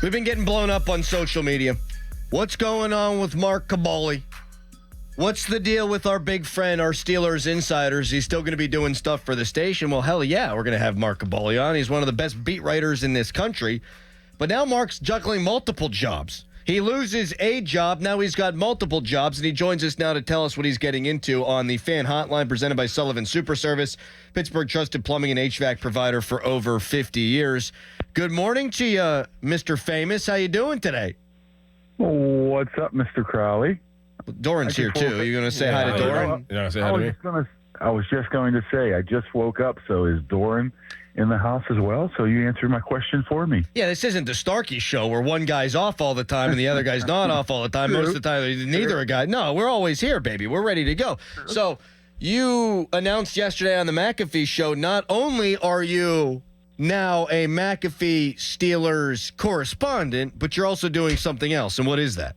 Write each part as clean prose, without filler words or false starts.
We've been getting blown up on social media. What's going on with Mark Kaboly? What's the deal with our big friend, our Steelers insiders? He's still going to be doing stuff for the station. Well, hell yeah, we're going to have Mark Kaboly on. He's one of the best beat writers in this country. But now Mark's juggling multiple jobs. He loses a job. Now he's got multiple jobs, and he joins us now to tell us what he's getting into on the Fan Hotline presented by Sullivan Super Service, Pittsburgh trusted plumbing and HVAC provider for over 50 years. Good morning to you, Mr. Famous. How you doing today? What's up, Mr. Crowley? Doran's here, too. Are you going to say hi to Doran? You know, say hi to me? I was just going to say, I just woke up, so is Doran in the house as well? So you answered my question for me. Yeah, this isn't the Starkey show where one guy's off all the time and the other guy's not off all the time. Most of the time, neither a guy. No, we're always here, baby. We're ready to go. So you announced yesterday on the McAfee Show, not only are you now a McAfee Steelers correspondent, but you're also doing something else. And what is that?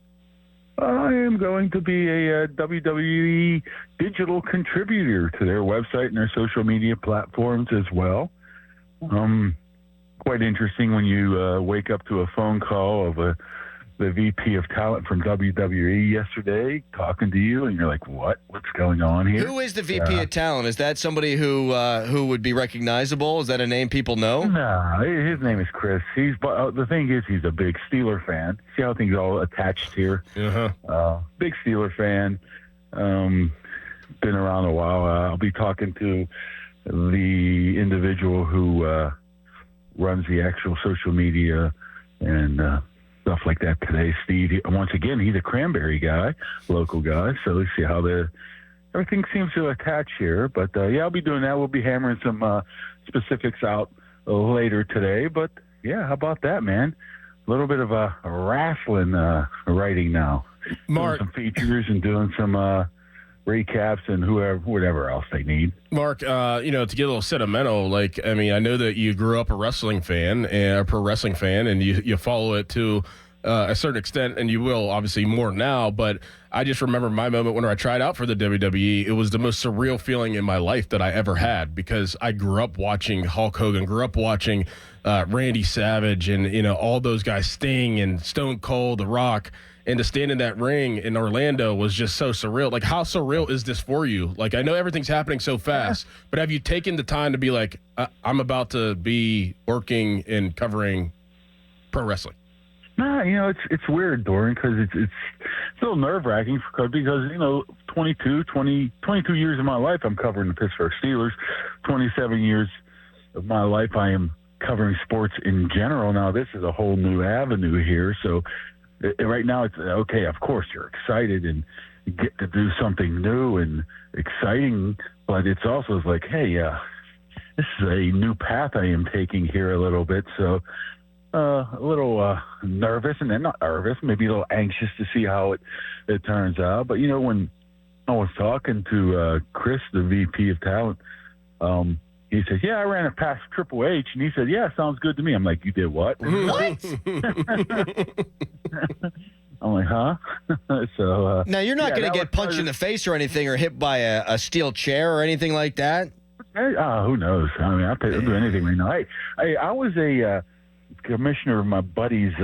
I am going to be a WWE digital contributor to their website and their social media platforms as well. Quite interesting when you wake up to a phone call of the VP of talent from WWE yesterday talking to you, and you're like, what? What's going on here? Who is the VP of talent? Is that somebody who would be recognizable? Is that a name people know? Nah, his name is Chris. The thing is, he's a big Steeler fan. See how things all attached here? Big Steeler fan. Been around a while. I'll be talking to the individual who runs the actual social media and stuff like that today. Steve, once again, he's a Cranberry guy, local guy. So let's see how everything seems to attach here. But yeah, I'll be doing that. We'll be hammering some specifics out later today. But yeah, how about that, man? A little bit of a wrestling writing now. Mark, doing some features and doing some recaps and whatever else they need. Mark, to get a little sentimental, I know that you grew up a wrestling fan and a pro wrestling fan, and you follow it to a certain extent, and you will obviously more now. But I just remember my moment when I tried out for the WWE. It was the most surreal feeling in my life that I ever had, because I grew up watching Hulk Hogan, grew up watching Randy Savage, and all those guys, Sting and Stone Cold, The Rock. And to stand in that ring in Orlando was just so surreal. Like, how surreal is this for you? Like, I know everything's happening so fast, but have you taken the time to be like, I'm about to be working and covering pro wrestling? Nah, it's weird, Doran, because it's still nerve-wracking because 22 years of my life I'm covering the Pittsburgh Steelers. 27 years of my life I am covering sports in general. Now, this is a whole new avenue here, so right now it's okay. Of course, you're excited and you get to do something new and exciting, but it's also like, hey, this is a new path I am taking here a little bit. So a little nervous, and then not nervous, maybe a little anxious to see how it turns out. But when I was talking to Chris, the VP of talent, he said, yeah, I ran it past Triple H. And he said, yeah, sounds good to me. I'm like, you did what? What? I'm like, huh? So now, you're not going to get punched in the face or anything or hit by a steel chair or anything like that? Who knows? I mean, I'll do anything right now. I was a commissioner of my buddy's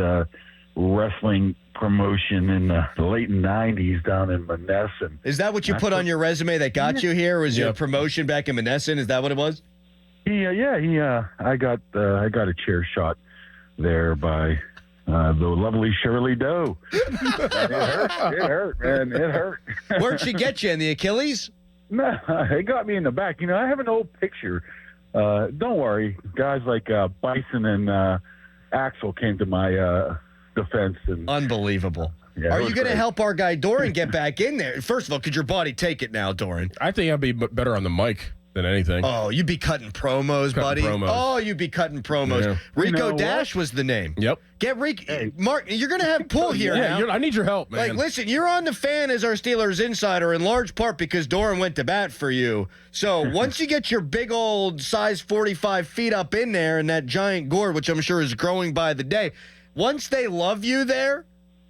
wrestling promotion in the late 90s down in Monessen. Is that what you put on your resume that got you here? Was your promotion back in Monessen? Is that what it was? I got a chair shot there by the lovely Shirley Doe. It hurt, man. It hurt. Where'd she get you, in the Achilles? No, it got me in the back. I have an old picture. Don't worry. Guys like Bison and Axel came to my defense. Unbelievable. Yeah, are you going to help our guy Doran get back in there? First of all, could your body take it now, Doran? I think I'd be better on the mic than anything. Oh, you'd be cutting promos, buddy. Oh, you'd be cutting promos. Yeah. Rico Dash was the name. Yep. Get Rico. Hey. Mark, you're going to have Pool here now. I need your help, man. Listen, you're on the Fan as our Steelers insider in large part because Doran went to bat for you. So once you get your big old size 45 feet up in there and that giant gourd, which I'm sure is growing by the day, once they love you there,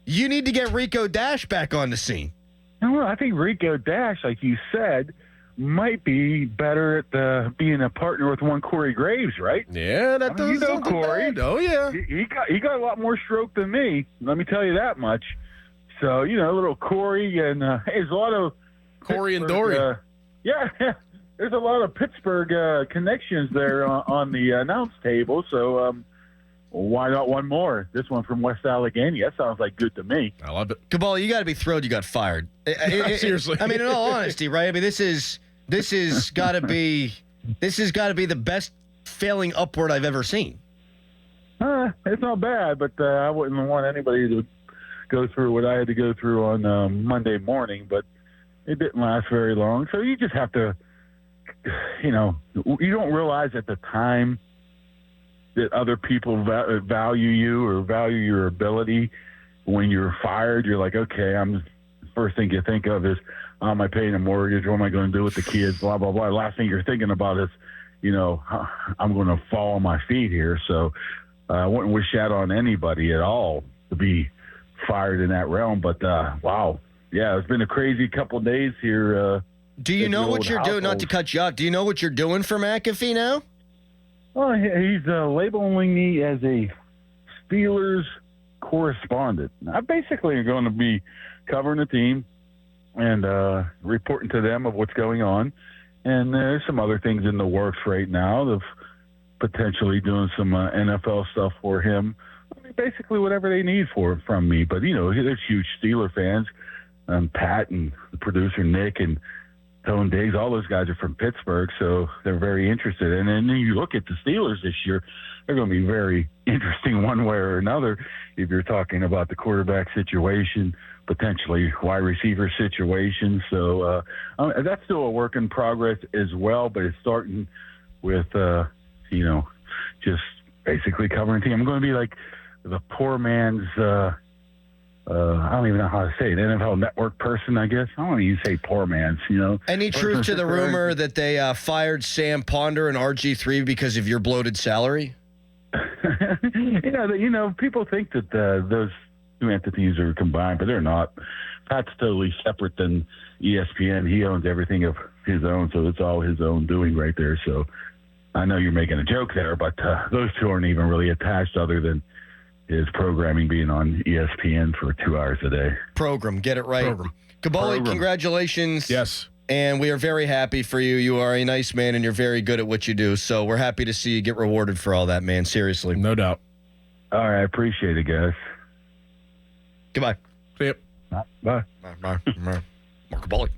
you need to get Rico Dash back on the scene. Well, I think Rico Dash, like you said, might be better at being a partner with one Corey Graves, right? Yeah, that doesn't you know sound too Corey. bad. Oh, yeah. He got a lot more stroke than me. Let me tell you that much. So, little Corey and hey, there's a lot of Corey and Pittsburgh, Dory. yeah, there's a lot of Pittsburgh connections there on the announce table. So why not one more? This one from West Allegheny. That sounds like good to me. I love it. Kaboly, you got to be thrilled you got fired. Seriously. I mean, in all honesty, right? I mean, this has got to be the best failing upward I've ever seen. It's not bad, but I wouldn't want anybody to go through what I had to go through on Monday morning. But it didn't last very long. So you just have to, you don't realize at the time that other people value you or value your ability. When you're fired, you're like, okay, first thing you think of is, how am I paying a mortgage? What am I going to do with the kids? Blah, blah, blah. Last thing you're thinking about is, I'm going to fall on my feet here. So I wouldn't wish that on anybody at all to be fired in that realm. But, wow. Yeah, it's been a crazy couple of days here. Do you know what you're doing? Not to cut you off. Do you know what you're doing for McAfee now? Well, he's labeling me as a Steelers correspondent. I basically am going to be covering the team and reporting to them of what's going on. And there's some other things in the works right now of potentially doing some NFL stuff for him. I mean, basically whatever they need from me. But, there's huge Steeler fans. Pat and the producer Nick and Tone Diggs, all those guys are from Pittsburgh, so they're very interested. And then you look at the Steelers this year, they're going to be very interesting one way or another if you're talking about the quarterback situation, potentially wide receiver situation. So that's still a work in progress as well, but it's starting with, just basically covering team. I'm going to be like the poor man's I don't even know how to say it. NFL Network person, I guess. I don't even say poor man's, Any truth to the rumor that they fired Sam Ponder and RG3 because of your bloated salary? People think that those two entities are combined, but they're not. Pat's totally separate than ESPN. He owns everything of his own, so it's all his own doing right there. So I know you're making a joke there, but those two aren't even really attached other than his programming being on ESPN for 2 hours a day. Get it right. Kaboly, congratulations. Yes. And we are very happy for you. You are a nice man, and you're very good at what you do. So we're happy to see you get rewarded for all that, man. Seriously. No doubt. All right. I appreciate it, guys. Goodbye. See ya. Bye. Mark Kaboly.